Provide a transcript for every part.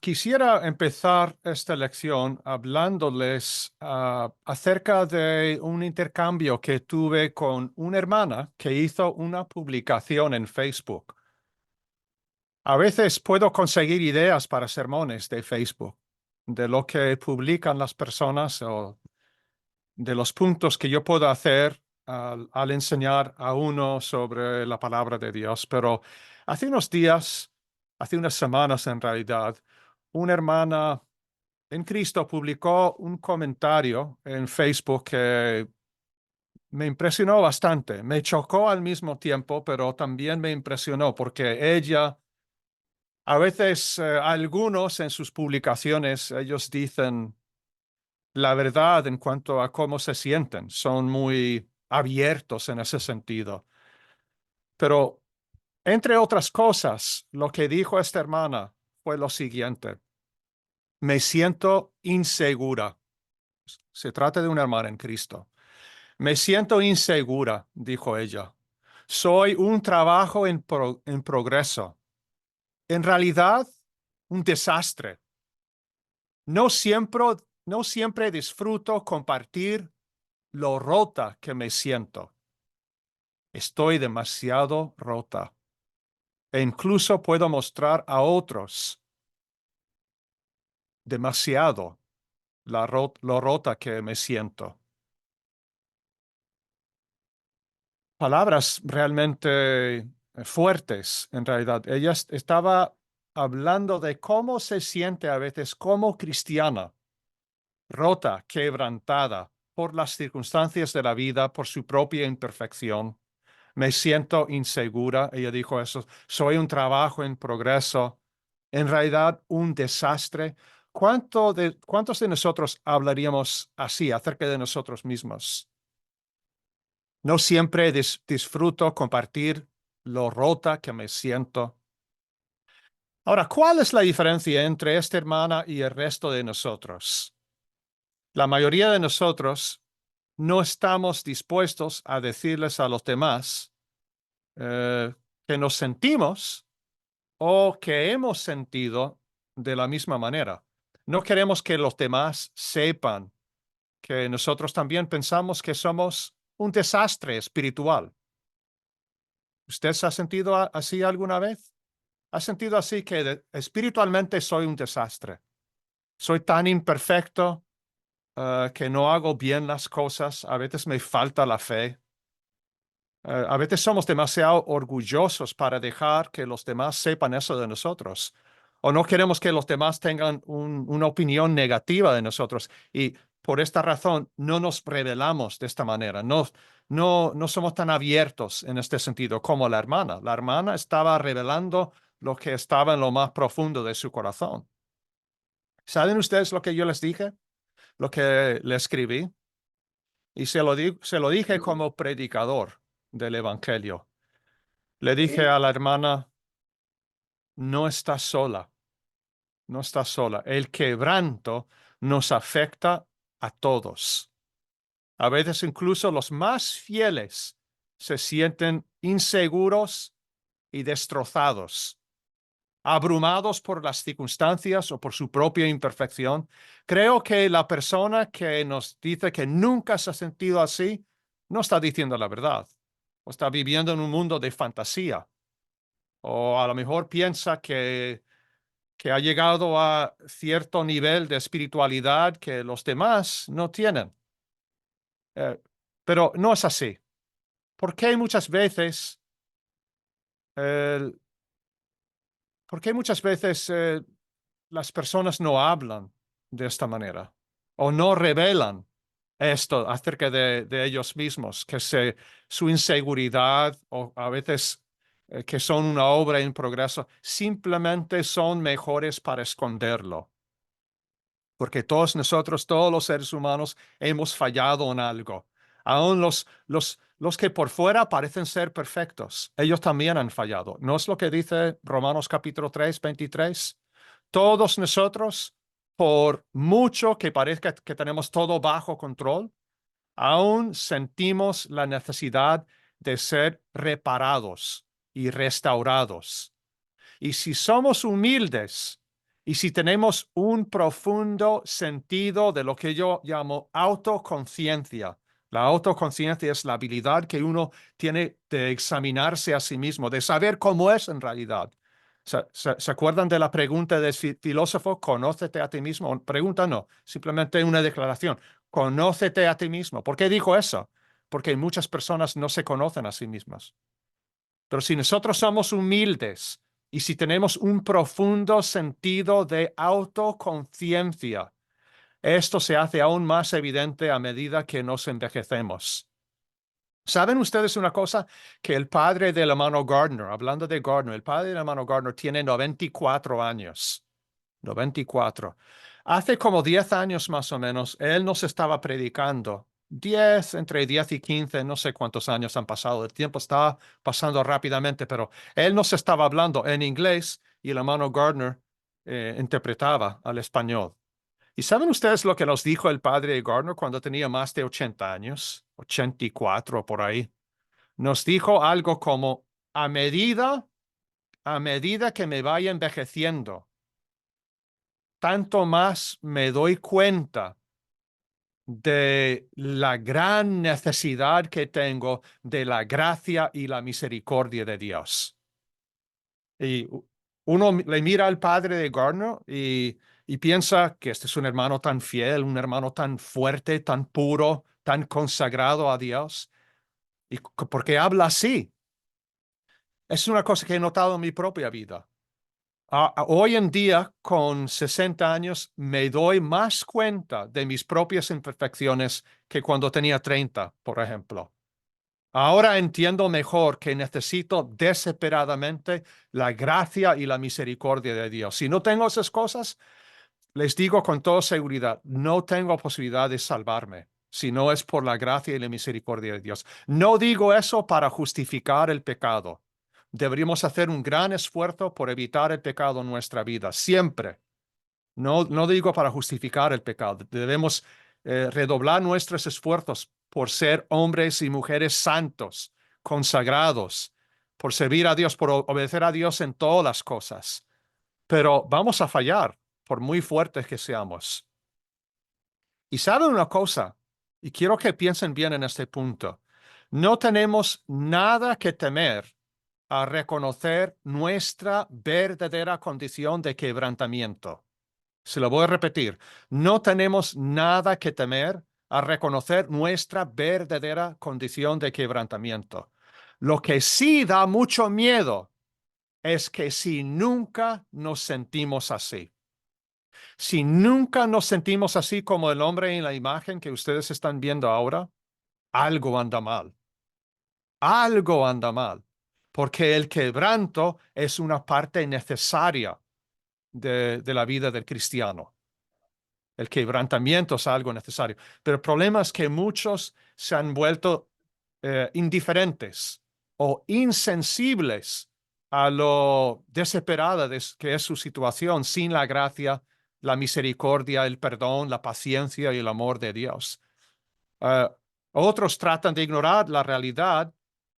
Quisiera empezar esta lección hablándoles acerca de un intercambio que tuve con una hermana que hizo una publicación en Facebook. A veces puedo conseguir ideas para sermones de Facebook, de lo que publican las personas o de los puntos que yo puedo hacer al enseñar a uno sobre la palabra de Dios. Pero hace unos días, hace unas semanas en realidad, una hermana en Cristo publicó un comentario en Facebook que me impresionó bastante. Me chocó al mismo tiempo, pero también me impresionó porque ella, a veces, algunos en sus publicaciones, ellos dicen la verdad en cuanto a cómo se sienten. Son muy abiertos en ese sentido. Pero, entre otras cosas, lo que dijo esta hermana fue lo siguiente: me siento insegura. Se trata de una hermana en Cristo. Me siento insegura, dijo ella. Soy un trabajo en progreso. En realidad, un desastre. No siempre, no siempre disfruto compartir lo rota que me siento. Estoy demasiado rota. E incluso puedo mostrar a otros demasiado lo rota que me siento. Palabras realmente fuertes, en realidad. Ella estaba hablando de cómo se siente a veces como cristiana, rota, quebrantada por las circunstancias de la vida, por su propia imperfección. Me siento insegura, ella dijo eso. Soy un trabajo en progreso, en realidad un desastre. ¿Cuántos de nosotros hablaríamos así acerca de nosotros mismos? No siempre disfruto compartir lo rota que me siento. Ahora, ¿cuál es la diferencia entre esta hermana y el resto de nosotros? La mayoría de nosotros no estamos dispuestos a decirles a los demás que nos sentimos o que hemos sentido de la misma manera. No queremos que los demás sepan que nosotros también pensamos que somos un desastre espiritual. ¿Usted se ha sentido así alguna vez? ¿Ha sentido así que espiritualmente soy un desastre? Soy tan imperfecto que no hago bien las cosas. A veces me falta la fe. A veces somos demasiado orgullosos para dejar que los demás sepan eso de nosotros. O no queremos que los demás tengan una opinión negativa de nosotros. Y por esta razón no nos revelamos de esta manera. No somos tan abiertos en este sentido como la hermana. La hermana estaba revelando lo que estaba en lo más profundo de su corazón. ¿Saben ustedes lo que yo les dije? Lo que le escribí. Y se lo dije como predicador del Evangelio. Le dije a la hermana, no estás sola, no estás sola. El quebranto nos afecta a todos. A veces incluso los más fieles se sienten inseguros y destrozados, abrumados por las circunstancias o por su propia imperfección. Creo que la persona que nos dice que nunca se ha sentido así, no está diciendo la verdad, o está viviendo en un mundo de fantasía. O a lo mejor piensa que ha llegado a cierto nivel de espiritualidad que los demás no tienen. Eh, pero no es así. ¿Por qué muchas veces, eh, por qué muchas veces las personas no hablan de esta manera o no revelan esto acerca de ellos mismos, su inseguridad o a veces que son una obra en progreso, simplemente son mejores para esconderlo? Porque todos nosotros, todos los seres humanos, hemos fallado en algo. Aún los que por fuera parecen ser perfectos, ellos también han fallado. ¿No es lo que dice Romanos capítulo 3, 23? Todos nosotros, por mucho que parezca que tenemos todo bajo control, aún sentimos la necesidad de ser reparados y restaurados. Y si somos humildes y si tenemos un profundo sentido de lo que yo llamo autoconciencia. La autoconciencia es la habilidad que uno tiene de examinarse a sí mismo, de saber cómo es en realidad. ¿Se acuerdan de la pregunta del filósofo? Conócete a ti mismo. Pregunta no, simplemente una declaración. Conócete a ti mismo. ¿Por qué dijo eso? Porque muchas personas no se conocen a sí mismas. Pero si nosotros somos humildes y si tenemos un profundo sentido de autoconciencia, esto se hace aún más evidente a medida que nos envejecemos. ¿Saben ustedes una cosa? Que el padre del hermano Gardner, hablando de Gardner, el padre del hermano Gardner tiene 94 años. 94. Hace como 10 años más o menos, él nos estaba predicando. Entre 10 y 15, no sé cuántos años han pasado. El tiempo está pasando rápidamente, pero él nos estaba hablando en inglés y el hermano Gardner interpretaba al español. ¿Y saben ustedes lo que nos dijo el padre de Gardner cuando tenía más de 80 años? 84 por ahí. Nos dijo algo como, a medida que me vaya envejeciendo, tanto más me doy cuenta de la gran necesidad que tengo de la gracia y la misericordia de Dios. Y uno le mira al padre de Gardner y piensa que este es un hermano tan fiel, un hermano tan fuerte, tan puro, tan consagrado a Dios. ¿Y por qué habla así? Es una cosa que he notado en mi propia vida. Hoy en día, con 60 años, me doy más cuenta de mis propias imperfecciones que cuando tenía 30, por ejemplo. Ahora entiendo mejor que necesito desesperadamente la gracia y la misericordia de Dios. Si no tengo esas cosas, les digo con toda seguridad, no tengo posibilidad de salvarme, si no es por la gracia y la misericordia de Dios. No digo eso para justificar el pecado. Deberíamos hacer un gran esfuerzo por evitar el pecado en nuestra vida, siempre. No digo para justificar el pecado. Debemos redoblar nuestros esfuerzos por ser hombres y mujeres santos, consagrados, por servir a Dios, por obedecer a Dios en todas las cosas. Pero vamos a fallar, por muy fuertes que seamos. Y saben una cosa, y quiero que piensen bien en este punto. No tenemos nada que temer a reconocer nuestra verdadera condición de quebrantamiento. Se lo voy a repetir. No tenemos nada que temer a reconocer nuestra verdadera condición de quebrantamiento. Lo que sí da mucho miedo es que si nunca nos sentimos así, si nunca nos sentimos así como el hombre en la imagen que ustedes están viendo ahora, algo anda mal. Algo anda mal, porque el quebranto es una parte necesaria de la vida del cristiano. El quebrantamiento es algo necesario. Pero el problema es que muchos se han vuelto indiferentes o insensibles a lo desesperada que es su situación sin la gracia, la misericordia, el perdón, la paciencia y el amor de Dios. Uh, Otros tratan de ignorar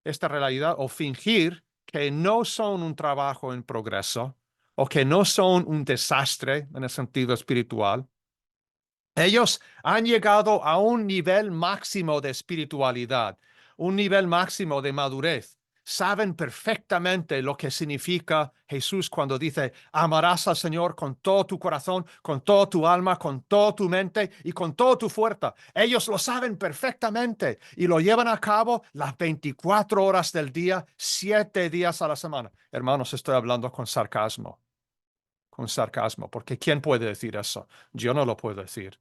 esta realidad, o fingir que no son un trabajo en progreso o que no son un desastre en el sentido espiritual. Ellos han llegado a un nivel máximo de espiritualidad, un nivel máximo de madurez. Saben perfectamente lo que significa Jesús cuando dice, amarás al Señor con todo tu corazón, con toda tu alma, con toda tu mente y con toda tu fuerza. Ellos lo saben perfectamente y lo llevan a cabo las 24 horas del día, 7 días a la semana. Hermanos, estoy hablando con sarcasmo, porque ¿quién puede decir eso? Yo no lo puedo decir.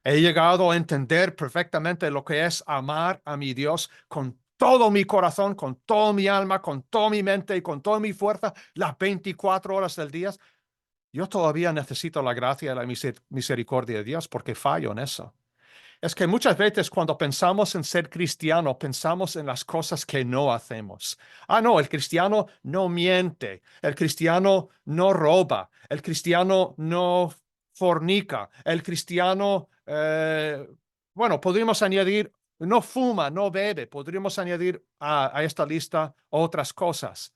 He llegado a entender perfectamente lo que es amar a mi Dios con todo mi corazón, con toda mi alma, con toda mi mente y con toda mi fuerza, las 24 horas del día. Yo todavía necesito la gracia y la misericordia de Dios porque fallo en eso. Es que muchas veces cuando pensamos en ser cristiano, pensamos en las cosas que no hacemos. No, el cristiano no miente, el cristiano no roba, el cristiano no fornica, el cristiano, bueno, podríamos añadir, no fuma, no bebe, podríamos añadir a esta lista otras cosas.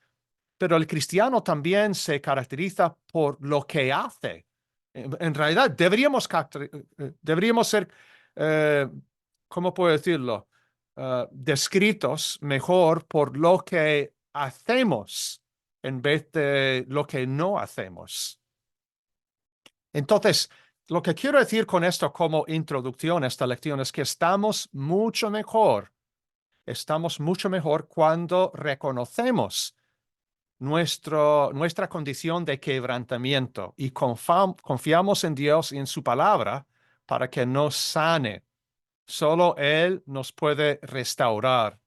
pero el cristiano también se caracteriza por lo que hace. En realidad, deberíamos ser, eh, ¿cómo puedo decirlo? Descritos mejor por lo que hacemos en vez de lo que no hacemos. Entonces, lo que quiero decir con esto como introducción a esta lección es que estamos mucho mejor cuando reconocemos nuestra condición de quebrantamiento y confiamos en Dios y en su palabra para que nos sane. Solo Él nos puede restaurar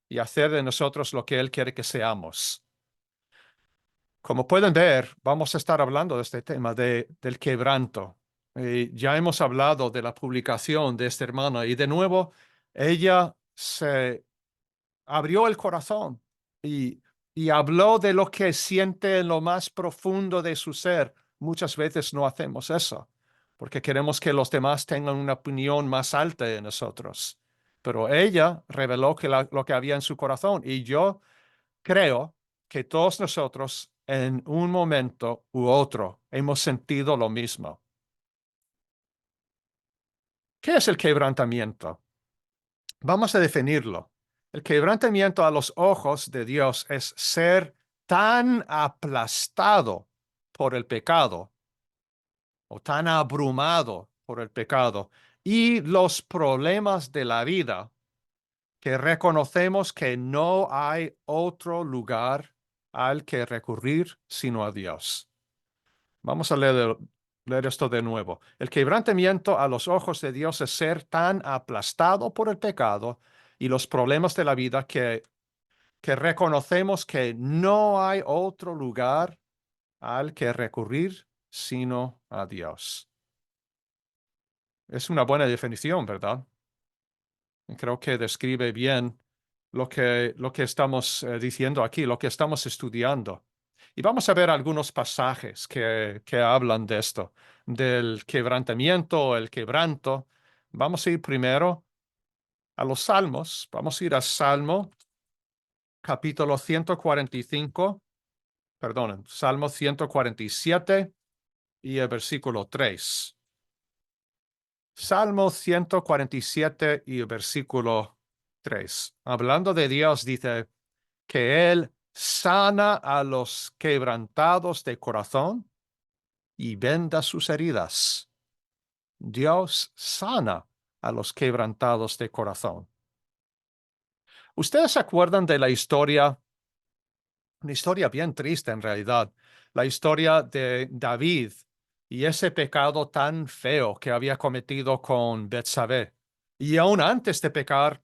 y hacer de nosotros lo que Él quiere que seamos. Como pueden ver, vamos a estar hablando de este tema del quebranto. Ya hemos hablado de la publicación de esta hermana y de nuevo ella se abrió el corazón y, y habló de lo que siente en lo más profundo de su ser. Muchas veces no hacemos eso porque queremos que los demás tengan una opinión más alta de nosotros. Pero ella reveló lo que había en su corazón y yo creo que todos nosotros en un momento u otro hemos sentido lo mismo. ¿Qué es el quebrantamiento? Vamos a definirlo. El quebrantamiento a los ojos de Dios es ser tan aplastado por el pecado o tan abrumado por el pecado y los problemas de la vida que reconocemos que no hay otro lugar al que recurrir sino a Dios. Vamos a leer esto de nuevo. El quebrantamiento a los ojos de Dios es ser tan aplastado por el pecado y los problemas de la vida que reconocemos que no hay otro lugar al que recurrir sino a Dios. Es una buena definición, ¿verdad? Creo que describe bien lo que estamos diciendo aquí, lo que estamos estudiando. Y vamos a ver algunos pasajes que hablan de esto, del quebrantamiento, el quebranto. Vamos a ir primero a los Salmos. Vamos a ir a Salmo capítulo 145, perdón, Salmo 147 y el versículo 3. Salmo 147 y el versículo 3. Hablando de Dios, dice que Él sana a los quebrantados de corazón y venda sus heridas. Dios sana a los quebrantados de corazón. ¿Ustedes se acuerdan de la historia? Una historia bien triste en realidad. La historia de David y ese pecado tan feo que había cometido con Betsabé. Y aún antes de pecar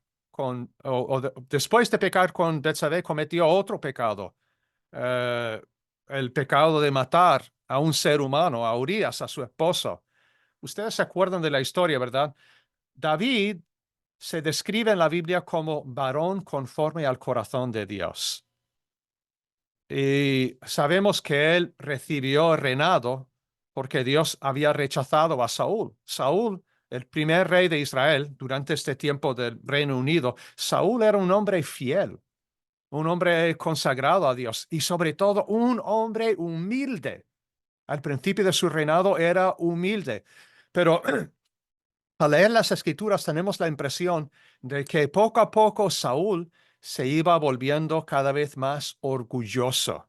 después de pecar con Betsabé, cometió otro pecado. eh, el pecado de matar a un ser humano, a Urías, a su esposo. Ustedes se acuerdan de la historia, ¿verdad? David se describe en la Biblia como varón conforme al corazón de Dios. Y sabemos que él recibió el reinado porque Dios había rechazado a Saúl. Saúl, el primer rey de Israel durante este tiempo del Reino Unido, Saúl era un hombre fiel, un hombre consagrado a Dios y sobre todo un hombre humilde. Al principio de su reinado era humilde, pero al leer las escrituras tenemos la impresión de que poco a poco Saúl se iba volviendo cada vez más orgulloso,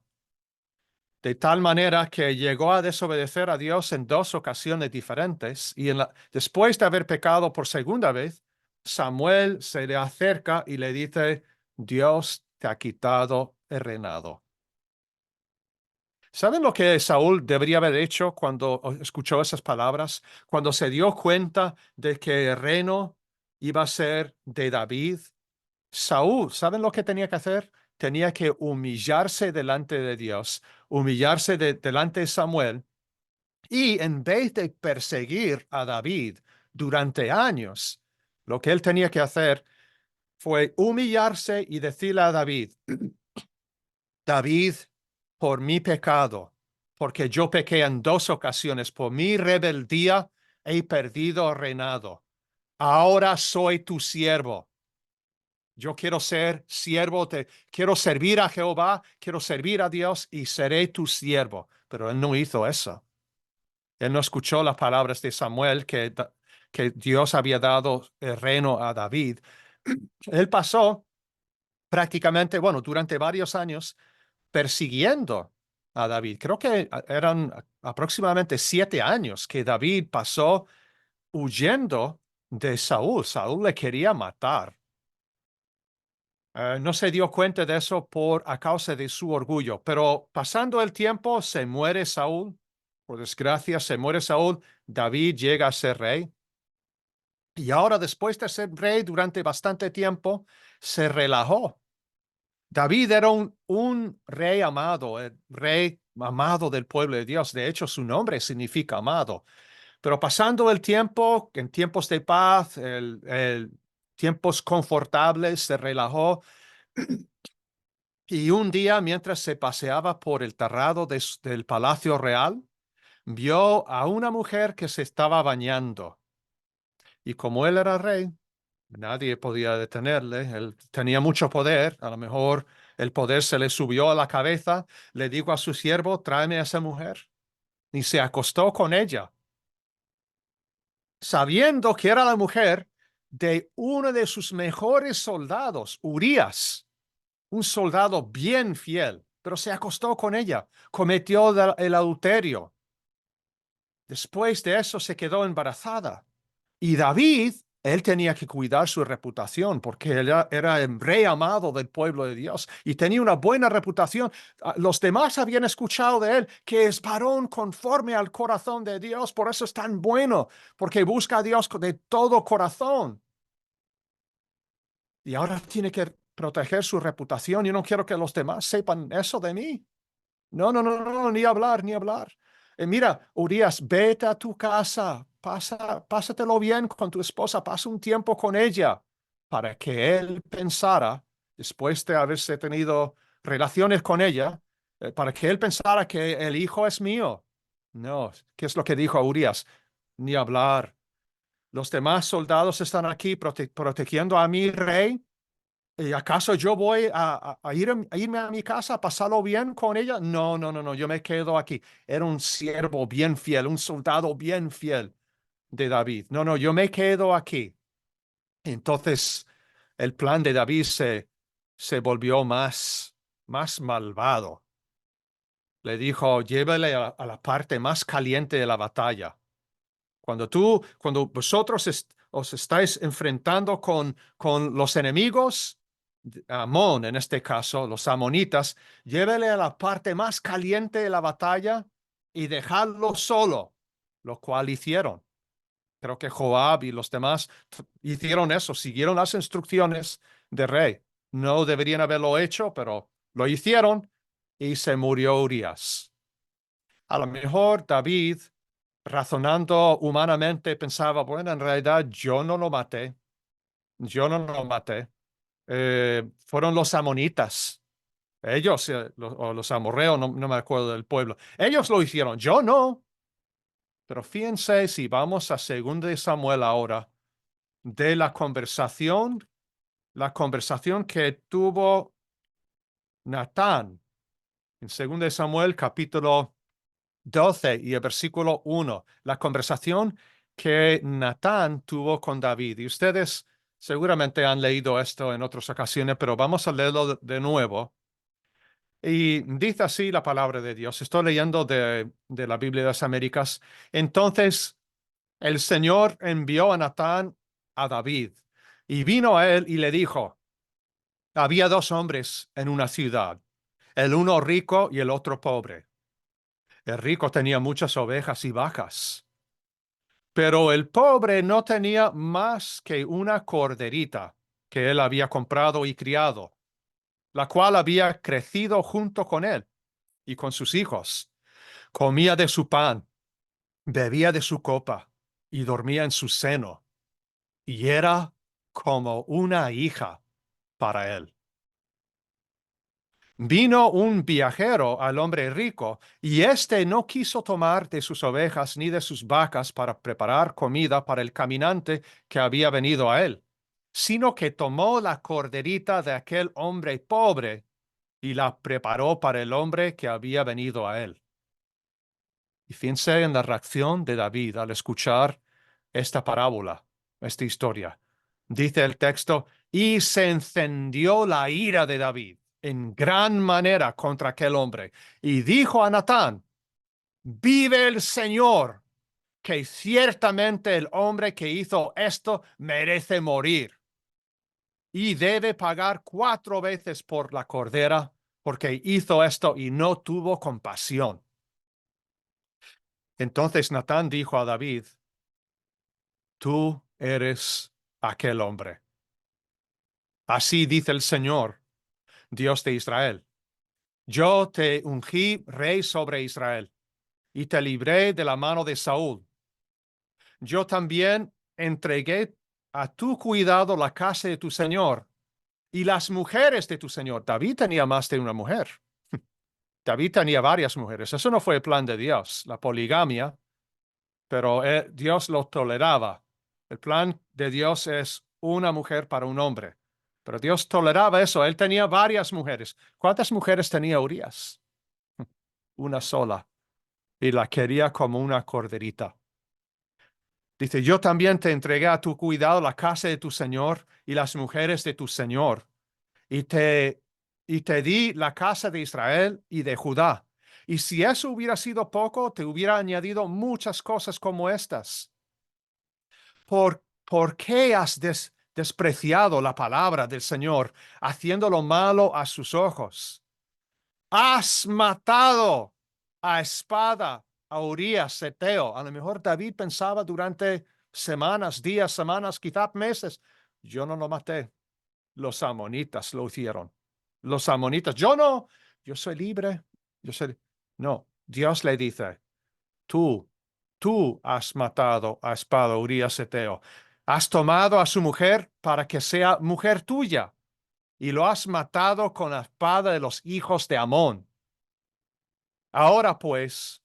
de tal manera que llegó a desobedecer a Dios en dos ocasiones diferentes y después de haber pecado por segunda vez, Samuel se le acerca y le dice, Dios te ha quitado el reinado. ¿Saben lo que Saúl debería haber hecho cuando escuchó esas palabras? Cuando se dio cuenta de que el reino iba a ser de David. Saúl, ¿saben lo que tenía que hacer? Tenía que humillarse delante de Dios, humillarse delante de Samuel, y en vez de perseguir a David durante años, lo que él tenía que hacer fue humillarse y decirle a David, David, por mi pecado, porque yo pequé en dos ocasiones, por mi rebeldía he perdido el reinado. Ahora soy tu siervo. Yo quiero ser siervo, quiero servir a Jehová, quiero servir a Dios y seré tu siervo. Pero él no hizo eso. Él no escuchó las palabras de Samuel que Dios había dado el reino a David. Él pasó prácticamente, bueno, durante varios años persiguiendo a David. Creo que eran aproximadamente 7 años que David pasó huyendo de Saúl. Saúl le quería matar. No se dio cuenta de eso a causa de su orgullo, pero pasando el tiempo se muere Saúl. Por desgracia, se muere Saúl. David llega a ser rey. Y ahora, después de ser rey durante bastante tiempo, se relajó. David era un rey amado, el rey amado del pueblo de Dios. De hecho, su nombre significa amado. Pero pasando el tiempo, en tiempos de paz, tiempos confortables, se relajó. Y un día, mientras se paseaba por el terrado del Palacio Real, vio a una mujer que se estaba bañando. Y como él era rey, nadie podía detenerle. Él tenía mucho poder. A lo mejor el poder se le subió a la cabeza. Le dijo a su siervo, tráeme a esa mujer. Y se acostó con ella, sabiendo que era la mujer de uno de sus mejores soldados, Urías, un soldado bien fiel, pero se acostó con ella, cometió el adulterio. Después de eso se quedó embarazada. Y David, él tenía que cuidar su reputación porque él era el rey amado del pueblo de Dios y tenía una buena reputación. Los demás habían escuchado de él que es varón conforme al corazón de Dios, por eso es tan bueno, porque busca a Dios de todo corazón. Y ahora tiene que proteger su reputación. Yo no quiero que los demás sepan eso de mí. No, no, no, no, ni hablar, ni hablar. Mira, Urias, vete a tu casa, pásatelo bien con tu esposa, pasa un tiempo con ella, para que él pensara, después de haberse tenido relaciones con ella, para que él pensara que el hijo es mío. No, ¿qué es lo que dijo Urias? Ni hablar. Los demás soldados están aquí protegiendo a mi rey. ¿Y acaso yo voy a irme a mi casa a pasarlo bien con ella? No, no, no, no, yo me quedo aquí. Era un siervo bien fiel, un soldado bien fiel de David. No, no, yo me quedo aquí. Entonces, el plan de David se volvió más malvado. Le dijo, llévele a la parte más caliente de la batalla. Cuando vosotros os estáis enfrentando con los enemigos, Amón en este caso, los amonitas, llévele a la parte más caliente de la batalla y dejadlo solo, lo cual hicieron. Creo que Joab y los demás hicieron eso, siguieron las instrucciones del rey. No deberían haberlo hecho, pero lo hicieron y se murió Urías. A lo mejor David, razonando humanamente, pensaba, bueno, en realidad yo no lo maté, yo no lo maté. Fueron los amonitas, ellos, o los amorreos, no me acuerdo del pueblo. Ellos lo hicieron, yo no. Pero fíjense si vamos a 2 de Samuel ahora, de la conversación que tuvo Natán en 2 de Samuel capítulo 12 y el versículo 1, la conversación que Natán tuvo con David. Y ustedes seguramente han leído esto en otras ocasiones, pero vamos a leerlo de nuevo. Y dice así la palabra de Dios. Estoy leyendo de la Biblia de las Américas. Entonces el Señor envió a Natán a David y vino a él y le dijo, había 2 hombres en una ciudad, el uno rico y el otro pobre. El rico tenía muchas ovejas y vacas, pero el pobre no tenía más que una corderita que él había comprado y criado, la cual había crecido junto con él y con sus hijos. Comía de su pan, bebía de su copa y dormía en su seno, y era como una hija para él. Vino un viajero al hombre rico, y éste no quiso tomar de sus ovejas ni de sus vacas para preparar comida para el caminante que había venido a él. sino que tomó la corderita de aquel hombre pobre y la preparó para el hombre que había venido a él. Y fíjense en la reacción de David al escuchar esta parábola, esta historia. Dice el texto, y se encendió la ira de David en gran manera contra aquel hombre. Y dijo a Natán, vive el Señor, que ciertamente el hombre que hizo esto merece morir y debe pagar 4 veces por la cordera, porque hizo esto y no tuvo compasión. Entonces Natán dijo a David, tú eres aquel hombre. Así dice el Señor, Dios de Israel. Yo te ungí rey sobre Israel y te libré de la mano de Saúl. Yo también entregué a tu cuidado la casa de tu Señor y las mujeres de tu Señor. David tenía más de una mujer. David tenía varias mujeres. Eso no fue el plan de Dios, la poligamia, pero Dios lo toleraba. El plan de Dios es una mujer para un hombre. Pero Dios toleraba eso. Él tenía varias mujeres. ¿Cuántas mujeres tenía Urías? Una sola. Y la quería como una corderita. Dice, yo también te entregué a tu cuidado la casa de tu Señor y las mujeres de tu Señor. Y te di la casa de Israel y de Judá. Y si eso hubiera sido poco, te hubiera añadido muchas cosas como estas. ¿Por qué has despreciado la palabra del Señor, haciendo lo malo a sus ojos? Has matado a espada a Urías Eteo. A lo mejor David pensaba durante semanas, días, semanas, quizás meses. Yo no lo maté. Los amonitas lo hicieron. Los amonitas. Yo no. Yo soy libre. Yo soy. No. Dios le dice, tú has matado a espada a Urías Eteo. Has tomado a su mujer para que sea mujer tuya y lo has matado con la espada de los hijos de Amón. Ahora pues,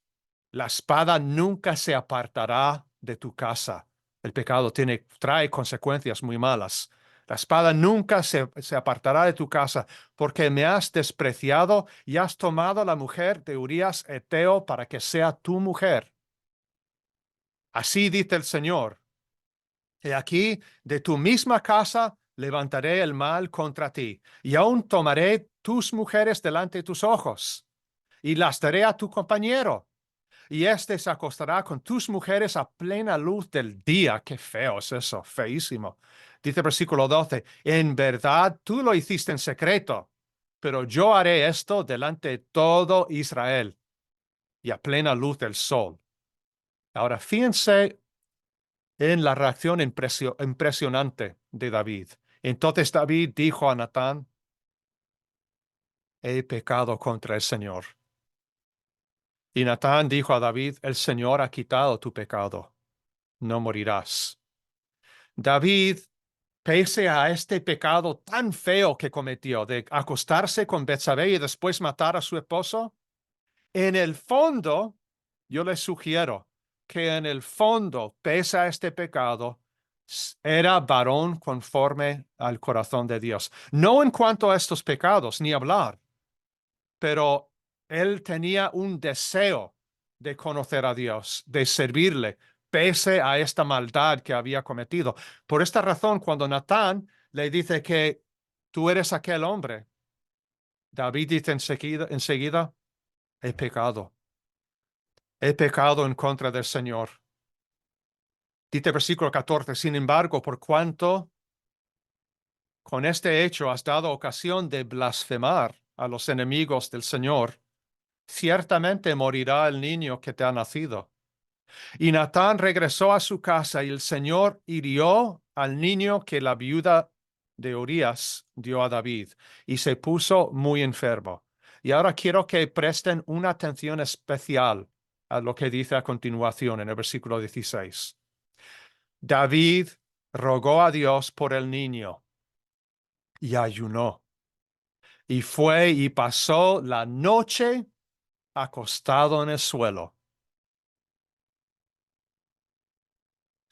la espada nunca se apartará de tu casa. El pecado trae consecuencias muy malas. La espada nunca se apartará de tu casa, porque me has despreciado y has tomado la mujer de Urías Eteo para que sea tu mujer. Así dice el Señor. He aquí, de tu misma casa levantaré el mal contra ti, y aún tomaré tus mujeres delante de tus ojos, y las daré a tu compañero, y éste se acostará con tus mujeres a plena luz del día. Qué feo es eso, feísimo. Dice versículo 12, en verdad tú lo hiciste en secreto, pero yo haré esto delante de todo Israel y a plena luz del sol. Ahora, fíjense en la reacción impresionante de David. Entonces David dijo a Natán, he pecado contra el Señor. Y Natán dijo a David, el Señor ha quitado tu pecado, no morirás. David, pese a este pecado tan feo que cometió de acostarse con Betsabé y después matar a su esposo, en el fondo, yo le sugiero que en el fondo, pese a este pecado, era varón conforme al corazón de Dios. No en cuanto a estos pecados, ni hablar, pero él tenía un deseo de conocer a Dios, de servirle, pese a esta maldad que había cometido. Por esta razón, cuando Natán le dice que tú eres aquel hombre, David dice enseguida, he pecado. He pecado en contra del Señor. Dice versículo 14, sin embargo, por cuanto con este hecho has dado ocasión de blasfemar a los enemigos del Señor, ciertamente morirá el niño que te ha nacido. Y Natán regresó a su casa y el Señor hirió al niño que la viuda de Urías dio a David y se puso muy enfermo. Y ahora quiero que presten una atención especial a lo que dice a continuación en el versículo 16. David rogó a Dios por el niño y ayunó. Y fue y pasó la noche acostado en el suelo.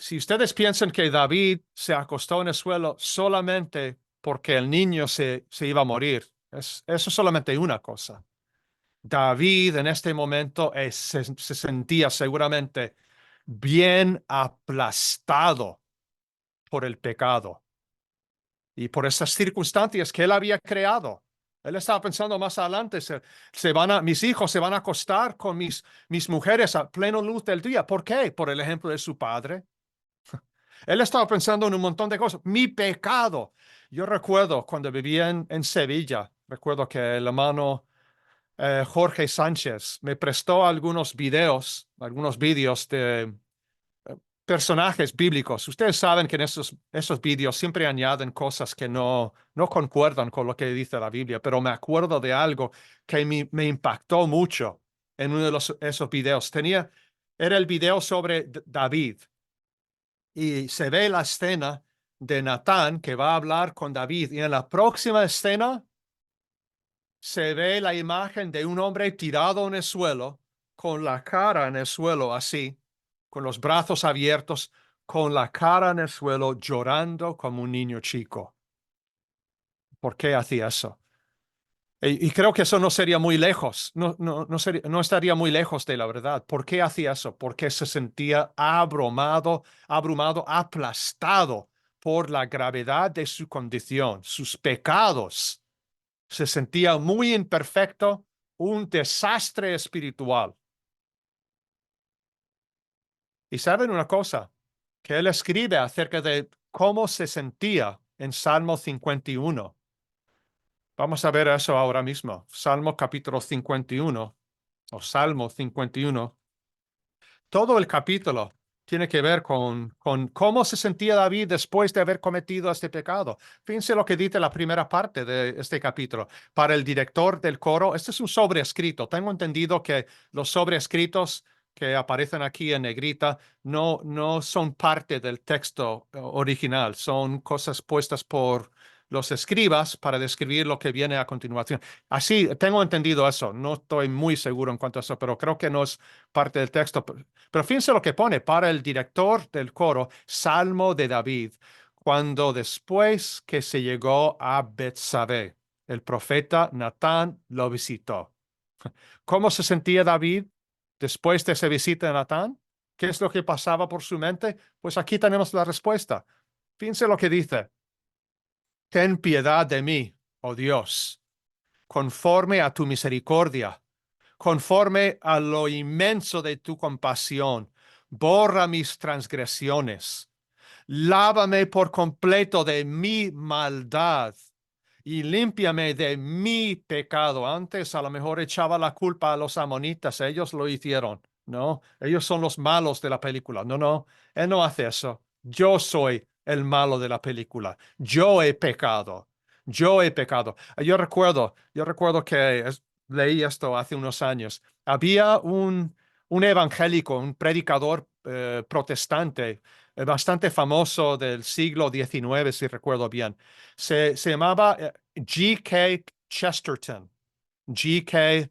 Si ustedes piensan que David se acostó en el suelo solamente porque el niño se iba a morir, eso es solamente una cosa. David en este momento se sentía seguramente bien aplastado por el pecado y por esas circunstancias que él había creado. Él estaba pensando más adelante, mis hijos se van a acostar con mis mujeres a pleno luz del día. ¿Por qué? Por el ejemplo de su padre. Él estaba pensando en un montón de cosas. Mi pecado. Yo recuerdo cuando vivía en Sevilla, recuerdo que el hermano Jorge Sánchez me prestó algunos vídeos de personajes bíblicos. Ustedes saben que en esos vídeos siempre añaden cosas que no concuerdan con lo que dice la Biblia, pero me acuerdo de algo que me impactó mucho en uno de esos videos. Era el video sobre David y se ve la escena de Natán que va a hablar con David y en la próxima escena se ve la imagen de un hombre tirado en el suelo, con la cara en el suelo así, con los brazos abiertos, con la cara en el suelo, llorando como un niño chico. ¿Por qué hacía eso? Y creo que eso no sería muy lejos, no estaría muy lejos de la verdad. ¿Por qué hacía eso? Porque se sentía abrumado, aplastado por la gravedad de su condición, sus pecados. Se sentía muy imperfecto, un desastre espiritual. Y saben una cosa, que él escribe acerca de cómo se sentía en Salmo 51. Vamos a ver eso ahora mismo. Salmo capítulo 51 o Salmo 51. Todo el capítulo tiene que ver con cómo se sentía David después de haber cometido este pecado. Fíjense lo que dice la primera parte de este capítulo. Para el director del coro, este es un sobrescrito. Tengo entendido que los sobrescritos que aparecen aquí en negrita no son parte del texto original, son cosas puestas por los escribas para describir lo que viene a continuación. Así, tengo entendido eso. No estoy muy seguro en cuanto a eso, pero creo que no es parte del texto. Pero fíjense lo que pone para el director del coro, Salmo de David, cuando después que se llegó a Betsabé, el profeta Natán lo visitó. ¿Cómo se sentía David después de esa visita de Natán? ¿Qué es lo que pasaba por su mente? Pues aquí tenemos la respuesta. Fíjense lo que dice. Ten piedad de mí, oh Dios, conforme a tu misericordia, conforme a lo inmenso de tu compasión. Borra mis transgresiones. Lávame por completo de mi maldad y límpiame de mi pecado. Antes a lo mejor echaba la culpa a los amonitas, ellos lo hicieron, ¿no? Ellos son los malos de la película. No, él no hace eso. Yo soy el malo de la película. Yo he pecado. Yo he pecado. Yo recuerdo que leí esto hace unos años. Había un evangélico, un predicador protestante bastante famoso del siglo XIX, si recuerdo bien. Se llamaba G.K. Chesterton. G.K.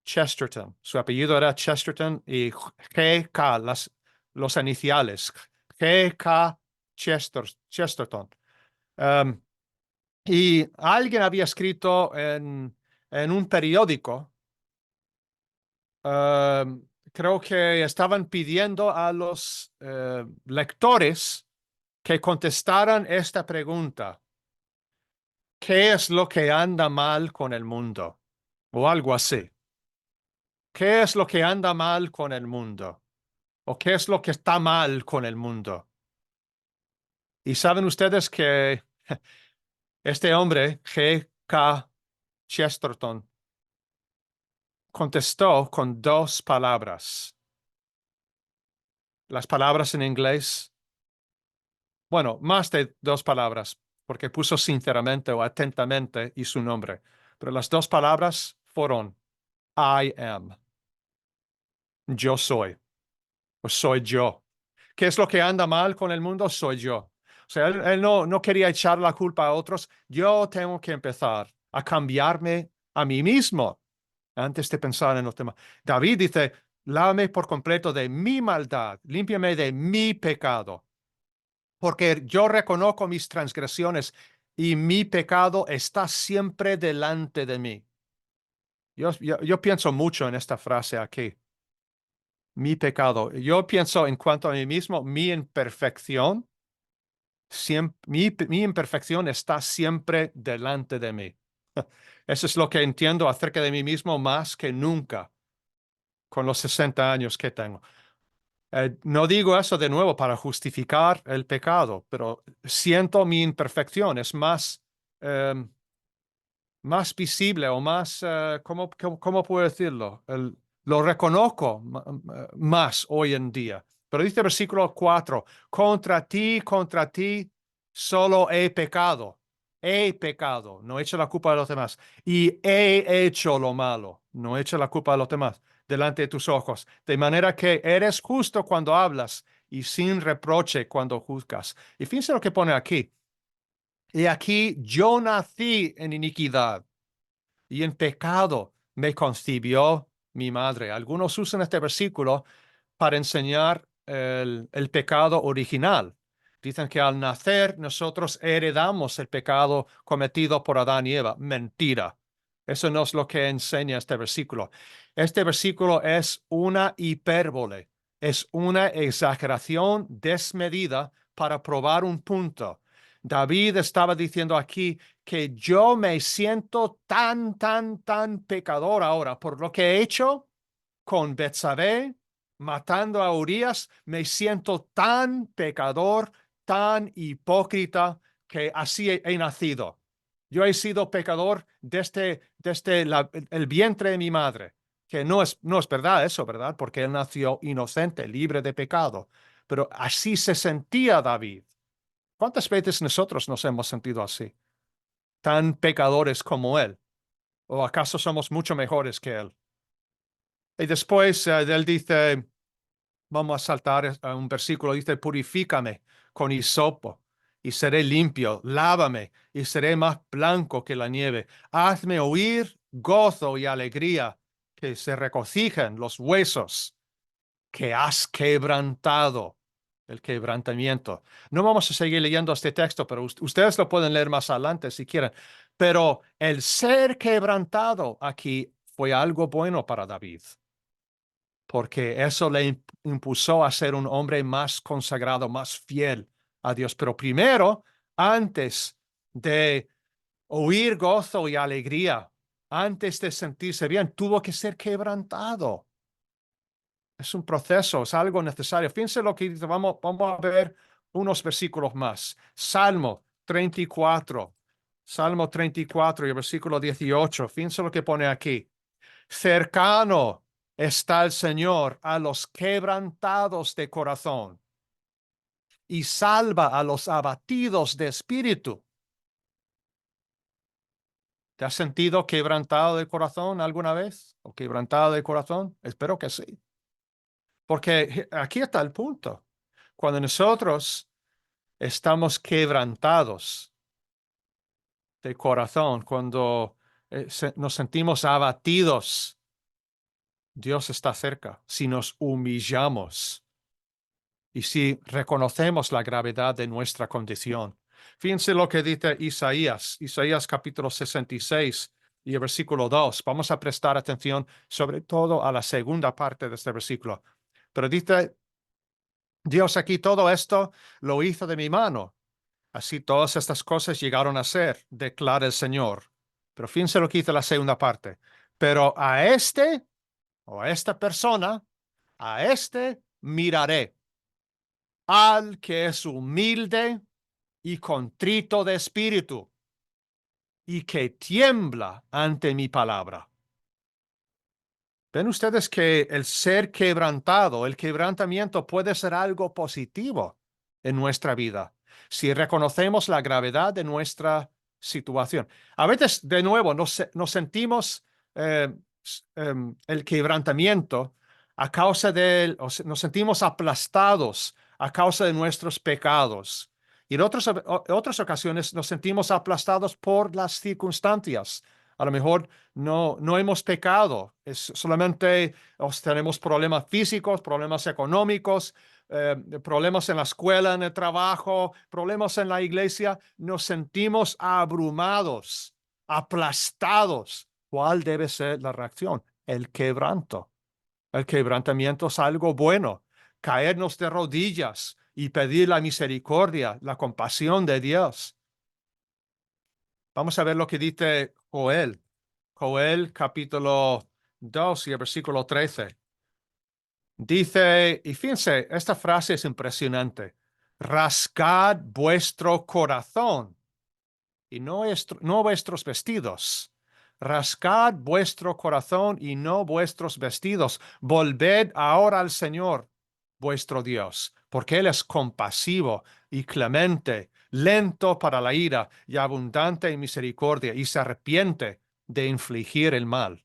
Chesterton. Su apellido era Chesterton y G.K., los iniciales. G.K. Chesterton. Um, y alguien había escrito en un periódico, creo que estaban pidiendo a los lectores que contestaran esta pregunta. ¿Qué es lo que anda mal con el mundo? O algo así. ¿Qué es lo que anda mal con el mundo? ¿O qué es lo que está mal con el mundo? Y saben ustedes que este hombre, G.K. Chesterton, contestó con dos palabras. Las palabras en inglés, bueno, más de dos palabras, porque puso sinceramente o atentamente y su nombre. Pero las dos palabras fueron I am. Yo soy. Pues soy yo. ¿Qué es lo que anda mal con el mundo? Soy yo. O sea, él no quería echar la culpa a otros. Yo tengo que empezar a cambiarme a mí mismo antes de pensar en los demás. David dice, lávame por completo de mi maldad, límpiame de mi pecado, porque yo reconozco mis transgresiones y mi pecado está siempre delante de mí. Yo pienso mucho en esta frase aquí, mi pecado. Yo pienso en cuanto a mí mismo, mi imperfección, mi imperfección está siempre delante de mí. Eso es lo que entiendo acerca de mí mismo más que nunca con los 60 años que tengo. No digo eso de nuevo para justificar el pecado, pero siento mi imperfección. Es em, más visible o más, ¿cómo puedo decirlo? Lo reconozco más hoy en día. Pero dice el versículo 4, contra ti, solo he pecado, no he hecho la culpa de los demás, y he hecho lo malo, no he hecho la culpa de los demás delante de tus ojos, de manera que eres justo cuando hablas y sin reproche cuando juzgas. Y fíjense lo que pone aquí. Y aquí yo nací en iniquidad y en pecado me concibió mi madre. Algunos usan este versículo para enseñar el pecado original. Dicen que al nacer nosotros heredamos el pecado cometido por Adán y Eva. Mentira. Eso no es lo que enseña este versículo. Este versículo es una hipérbole, es una exageración desmedida para probar un punto. David estaba diciendo aquí que yo me siento tan pecador ahora por lo que he hecho con Betsabé, matando a Urías, me siento tan pecador, tan hipócrita, que así he nacido. Yo he sido pecador desde el vientre de mi madre, que no es verdad eso, ¿verdad? Porque él nació inocente, libre de pecado. Pero así se sentía David. ¿Cuántas veces nosotros nos hemos sentido así? Tan pecadores como él. ¿O acaso somos mucho mejores que él? Y después él dice, vamos a saltar a un versículo, dice, purifícame con hisopo y seré limpio, lávame y seré más blanco que la nieve. Hazme oír gozo y alegría, que se regocijen los huesos que has quebrantado, el quebrantamiento. No vamos a seguir leyendo este texto, pero ustedes lo pueden leer más adelante si quieren. Pero el ser quebrantado aquí fue algo bueno para David, porque eso le impulsó a ser un hombre más consagrado, más fiel a Dios. Pero primero, antes de oír gozo y alegría, antes de sentirse bien, tuvo que ser quebrantado. Es un proceso, es algo necesario. Fíjense lo que dice, vamos a ver unos versículos más. Salmo 34 y el versículo 18. Fíjense lo que pone aquí. Cercano está el Señor a los quebrantados de corazón y salva a los abatidos de espíritu. ¿Te has sentido quebrantado de corazón alguna vez? ¿O quebrantado de corazón? Espero que sí. Porque aquí está el punto. Cuando nosotros estamos quebrantados de corazón, cuando nos sentimos abatidos, Dios está cerca. Si nos humillamos y si reconocemos la gravedad de nuestra condición. Fíjense lo que dice Isaías capítulo 66 y el versículo 2. Vamos a prestar atención sobre todo a la segunda parte de este versículo. Pero dice Dios aquí, todo esto lo hizo de mi mano. Así todas estas cosas llegaron a ser, declara el Señor. Pero fíjense lo que dice la segunda parte. Pero a este o a esta persona, a este miraré, al que es humilde y contrito de espíritu y que tiembla ante mi palabra. ¿Ven ustedes que el ser quebrantado, el quebrantamiento puede ser algo positivo en nuestra vida si reconocemos la gravedad de nuestra situación? A veces, de nuevo, nos sentimos eh, el quebrantamiento a causa nos sentimos aplastados a causa de nuestros pecados. Y en otras ocasiones nos sentimos aplastados por las circunstancias A lo mejor no hemos pecado, es solamente tenemos problemas físicos, problemas económicos, problemas en la escuela, en el trabajo, problemas en la iglesia. Nos sentimos abrumados, aplastados. ¿Cuál debe ser la reacción? El quebranto. El quebrantamiento es algo bueno. Caernos de rodillas y pedir la misericordia, la compasión de Dios. Vamos a ver lo que dice Joel. Joel capítulo 2 y el versículo 13. Dice, y fíjense, esta frase es impresionante. Rasgad vuestro corazón y no vuestros vestidos. Rasgad vuestro corazón y no vuestros vestidos. Volved ahora al Señor, vuestro Dios, porque Él es compasivo y clemente, lento para la ira y abundante en misericordia, y se arrepiente de infligir el mal.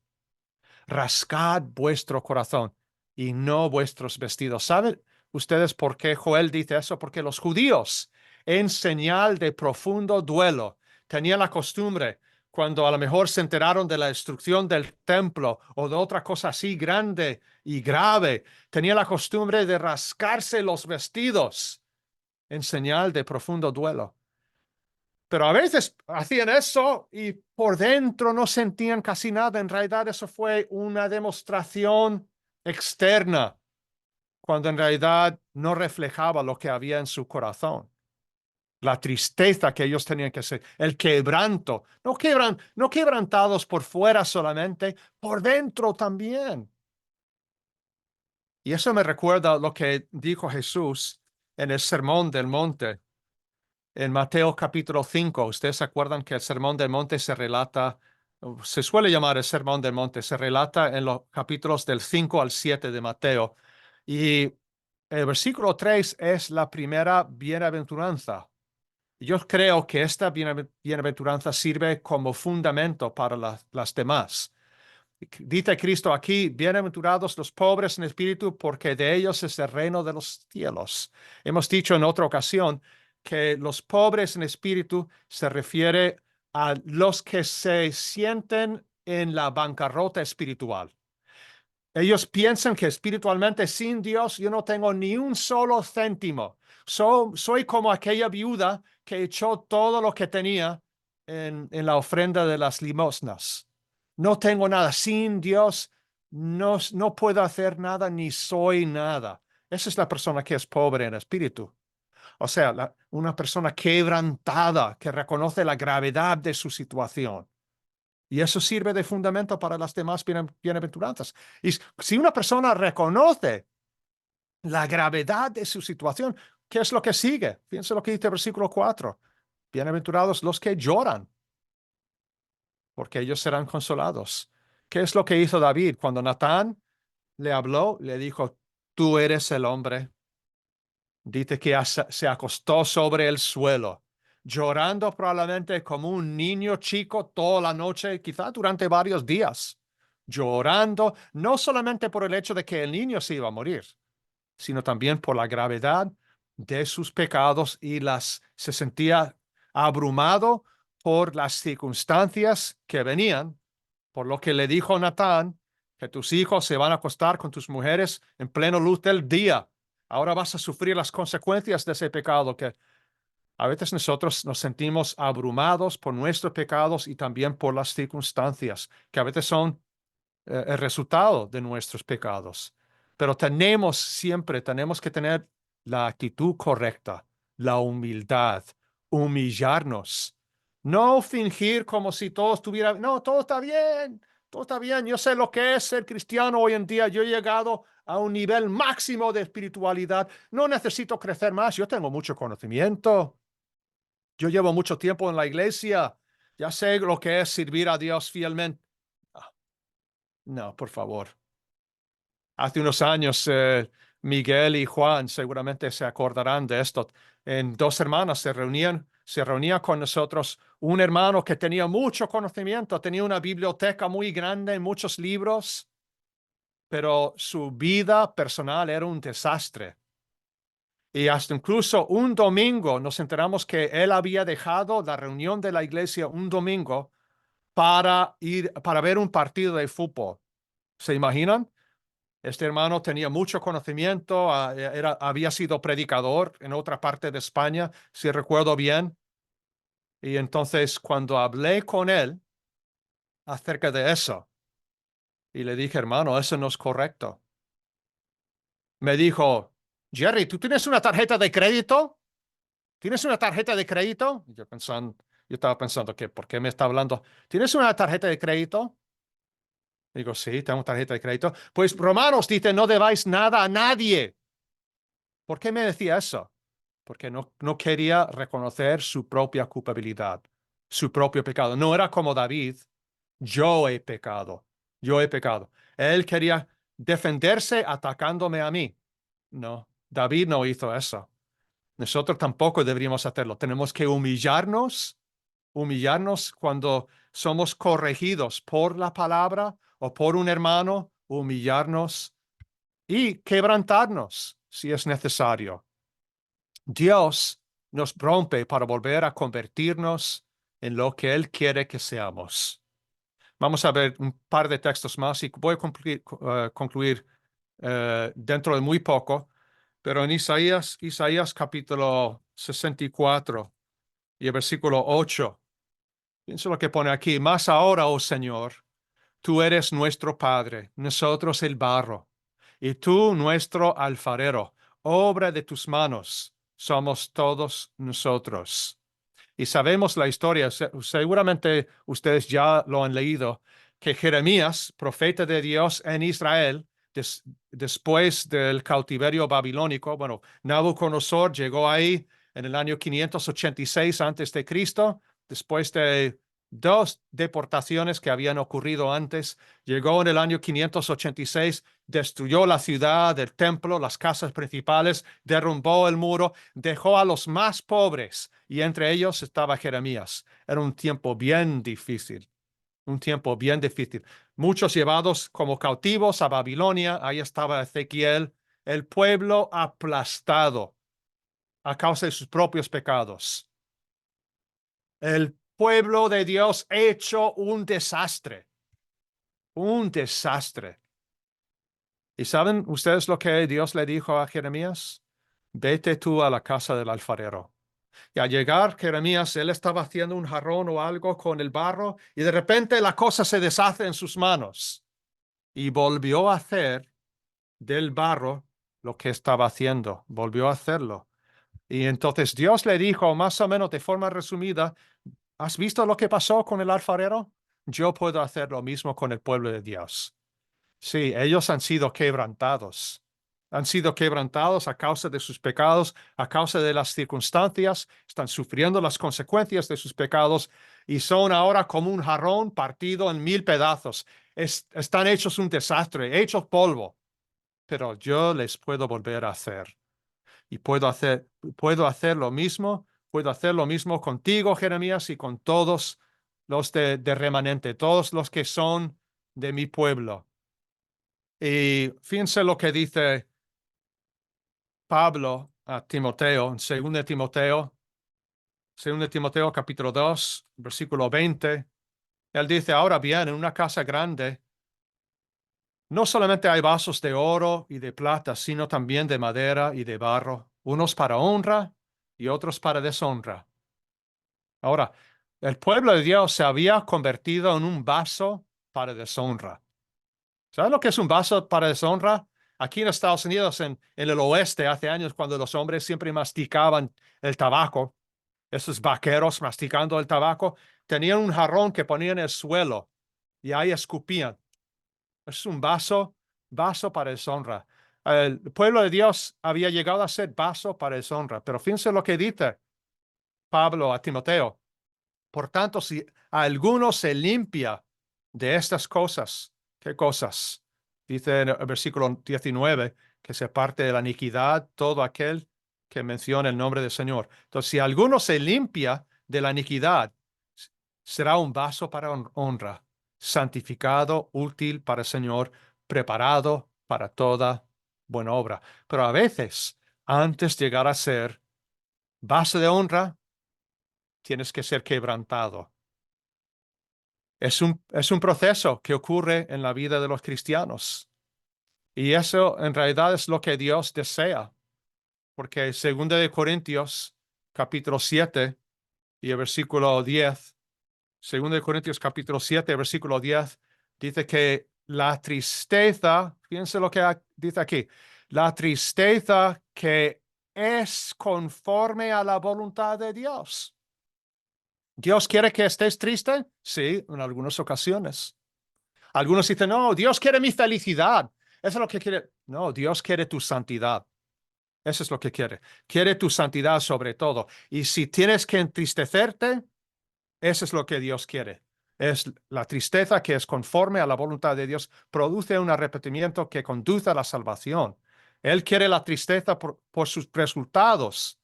Rasgad vuestro corazón y no vuestros vestidos. ¿Saben ustedes por qué Joel dice eso? Porque los judíos, en señal de profundo duelo, tenían la costumbre, cuando a lo mejor se enteraron de la destrucción del templo o de otra cosa así grande y grave, tenían la costumbre de rascarse los vestidos en señal de profundo duelo. Pero a veces hacían eso y por dentro no sentían casi nada. En realidad eso fue una demostración externa, cuando en realidad no reflejaba lo que había en su corazón. La tristeza que ellos tenían que ser, el quebranto, no quebrantados por fuera solamente, por dentro también. Y eso me recuerda lo que dijo Jesús en el Sermón del Monte. En Mateo capítulo 5, ustedes se acuerdan que el Sermón del Monte se relata, se suele llamar el Sermón del Monte, se relata en los capítulos del 5 al 7 de Mateo. Y el versículo 3 es la primera bienaventuranza. Yo creo que esta bienaventuranza sirve como fundamento para las demás. Dice Cristo aquí, bienaventurados los pobres en espíritu, porque de ellos es el reino de los cielos. Hemos dicho en otra ocasión que los pobres en espíritu se refiere a los que se sienten en la bancarrota espiritual. Ellos piensan que espiritualmente sin Dios yo no tengo ni un solo céntimo. Soy como aquella viuda que echó todo lo que tenía en la ofrenda de las limosnas. No tengo nada. Sin Dios no puedo hacer nada ni soy nada. Esa es la persona que es pobre en espíritu. O sea, una persona quebrantada que reconoce la gravedad de su situación. Y eso sirve de fundamento para las demás bienaventuranzas. Y si una persona reconoce la gravedad de su situación, ¿qué es lo que sigue? Fíjense lo que dice el versículo 4. Bienaventurados los que lloran, porque ellos serán consolados. ¿Qué es lo que hizo David cuando Natán le habló? Le dijo, tú eres el hombre. Dice que se acostó sobre el suelo, llorando probablemente como un niño chico toda la noche, quizá durante varios días, llorando no solamente por el hecho de que el niño se iba a morir, sino también por la gravedad de sus pecados y se sentía abrumado por las circunstancias que venían, por lo que le dijo Natán, que tus hijos se van a acostar con tus mujeres en pleno luz del día. Ahora vas a sufrir las consecuencias de ese pecado, que a veces nosotros nos sentimos abrumados por nuestros pecados y también por las circunstancias, que a veces son el resultado de nuestros pecados. Pero tenemos que tener la actitud correcta, la humildad, humillarnos, no fingir como si todo estuviera, no, todo está bien, yo sé lo que es ser cristiano hoy en día, yo he llegado a un nivel máximo de espiritualidad, no necesito crecer más, yo tengo mucho conocimiento, yo llevo mucho tiempo en la iglesia, ya sé lo que es servir a Dios fielmente. No, por favor. Hace unos años, Miguel y Juan seguramente se acordarán de esto. En dos hermanas se reunía con nosotros un hermano que tenía mucho conocimiento, tenía una biblioteca muy grande, muchos libros, pero su vida personal era un desastre. Y hasta incluso un domingo nos enteramos que él había dejado la reunión de la iglesia un domingo para ver un partido de fútbol. ¿Se imaginan? Este hermano tenía mucho conocimiento, había sido predicador en otra parte de España, si recuerdo bien. Y entonces cuando hablé con él acerca de eso, y le dije, hermano, eso no es correcto. Me dijo, Jerry, ¿tú tienes una tarjeta de crédito? ¿Tienes una tarjeta de crédito? Y yo estaba pensando que, ¿por qué me está hablando? ¿Tienes una tarjeta de crédito? Digo, sí, tengo tarjeta de crédito. Pues Romanos dice, no debáis nada a nadie. ¿Por qué me decía eso? Porque no quería reconocer su propia culpabilidad, su propio pecado. No era como David, yo he pecado, yo he pecado. Él quería defenderse atacándome a mí. No, David no hizo eso. Nosotros tampoco deberíamos hacerlo. Tenemos que humillarnos cuando somos corregidos por la palabra o por un hermano, humillarnos y quebrantarnos si es necesario. Dios nos rompe para volver a convertirnos en lo que Él quiere que seamos. Vamos a ver un par de textos más y voy a concluir dentro de muy poco, pero en Isaías capítulo 64 y el versículo 8, pienso lo que pone aquí, más ahora, oh Señor, tú eres nuestro Padre, nosotros el barro, y tú nuestro alfarero, obra de tus manos, somos todos nosotros. Y sabemos la historia, seguramente ustedes ya lo han leído, que Jeremías, profeta de Dios en Israel, después del cautiverio babilónico, bueno, Nabucodonosor llegó ahí en el año 586 antes de Cristo, después de dos deportaciones que habían ocurrido antes, llegó en el año 586, destruyó la ciudad, el templo, las casas principales, derrumbó el muro, dejó a los más pobres y entre ellos estaba Jeremías. Era un tiempo bien difícil, un tiempo bien difícil. Muchos llevados como cautivos a Babilonia, ahí estaba Ezequiel, el pueblo aplastado a causa de sus propios pecados. El pueblo de Dios hecho un desastre, un desastre. ¿Y saben ustedes lo que Dios le dijo a Jeremías? Vete tú a la casa del alfarero. Y al llegar Jeremías, él estaba haciendo un jarrón o algo con el barro y de repente la cosa se deshace en sus manos y volvió a hacer del barro lo que estaba haciendo, volvió a hacerlo. Y entonces Dios le dijo, más o menos de forma resumida, ¿has visto lo que pasó con el alfarero? Yo puedo hacer lo mismo con el pueblo de Dios. Sí, ellos han sido quebrantados. Han sido quebrantados a causa de sus pecados, a causa de las circunstancias, están sufriendo las consecuencias de sus pecados y son ahora como un jarrón partido en 1000 pedazos. Están hechos un desastre, hechos polvo, pero yo les puedo volver a hacer. Y puedo hacer lo mismo contigo, Jeremías, y con todos los de remanente, todos los que son de mi pueblo. Y fíjense lo que dice Pablo a Timoteo, en 2 Timoteo capítulo 2, versículo 20. Él dice, ahora bien, en una casa grande, no solamente hay vasos de oro y de plata, sino también de madera y de barro, unos para honra y otros para deshonra. Ahora, el pueblo de Dios se había convertido en un vaso para deshonra. ¿Sabes lo que es un vaso para deshonra? Aquí en Estados Unidos, en el oeste, hace años, cuando los hombres siempre masticaban el tabaco, esos vaqueros masticando el tabaco, tenían un jarrón que ponían en el suelo y ahí escupían. Es un vaso para deshonra. El pueblo de Dios había llegado a ser vaso para deshonra, pero fíjense lo que dice Pablo a Timoteo. Por tanto, si alguno se limpia de estas cosas, ¿qué cosas? Dice en el versículo 19 que se parte de la iniquidad todo aquel que menciona el nombre del Señor. Entonces, si alguno se limpia de la iniquidad, será un vaso para honra, santificado, útil para el Señor, preparado para toda buena obra. Pero a veces, antes de llegar a ser vaso de honra, tienes que ser quebrantado. Es un proceso que ocurre en la vida de los cristianos. Y eso en realidad es lo que Dios desea. Porque 2 de Corintios, capítulo 7 y el versículo 10, 2 de Corintios, capítulo 7, versículo 10, dice que la tristeza, fíjense lo que dice aquí, la tristeza que es conforme a la voluntad de Dios. ¿Dios quiere que estés triste? Sí, en algunas ocasiones. Algunos dicen, no, Dios quiere mi felicidad. Eso es lo que quiere. No, Dios quiere tu santidad. Eso es lo que quiere. Quiere tu santidad sobre todo. Y si tienes que entristecerte, eso es lo que Dios quiere. Es la tristeza que es conforme a la voluntad de Dios, produce un arrepentimiento que conduce a la salvación. Él quiere la tristeza por sus resultados.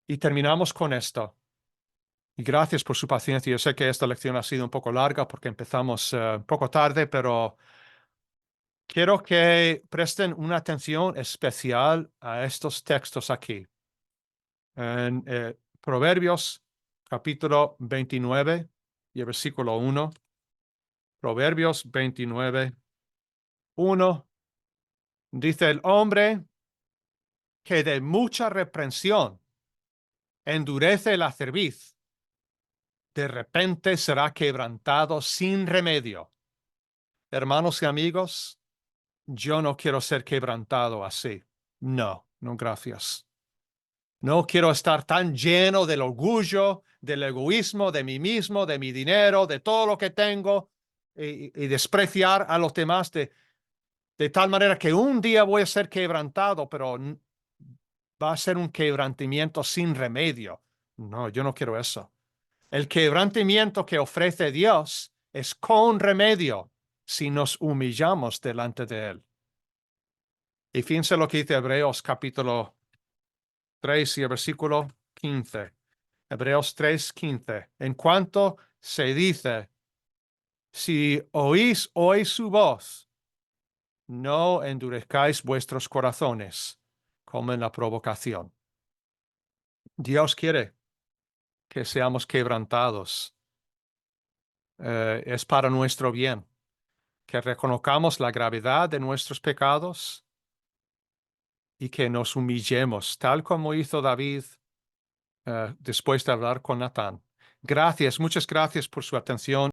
Y terminamos con esto. Y gracias por su paciencia. Yo sé que esta lección ha sido un poco larga porque empezamos un poco tarde, pero quiero que presten una atención especial a estos textos aquí. En Proverbios capítulo 29 y el versículo 1. Proverbios 29, 1. Dice el hombre que de mucha reprensión endurece la cerviz, de repente será quebrantado sin remedio. Hermanos y amigos, yo no quiero ser quebrantado así. No, no, gracias. No quiero estar tan lleno del orgullo, del egoísmo, de mí mismo, de mi dinero, de todo lo que tengo y despreciar a los demás de tal manera que un día voy a ser quebrantado, pero va a ser un quebrantamiento sin remedio. No, yo no quiero eso. El quebrantamiento que ofrece Dios es con remedio si nos humillamos delante de Él. Y fíjense lo que dice Hebreos capítulo 3 y el versículo 15. Hebreos 3:15. En cuanto se dice, si oís hoy su voz, no endurezcáis vuestros corazones como en la provocación. Dios quiere que seamos quebrantados. Es para nuestro bien, que reconozcamos la gravedad de nuestros pecados y que nos humillemos, tal como hizo David después de hablar con Natán. Gracias, muchas gracias por su atención.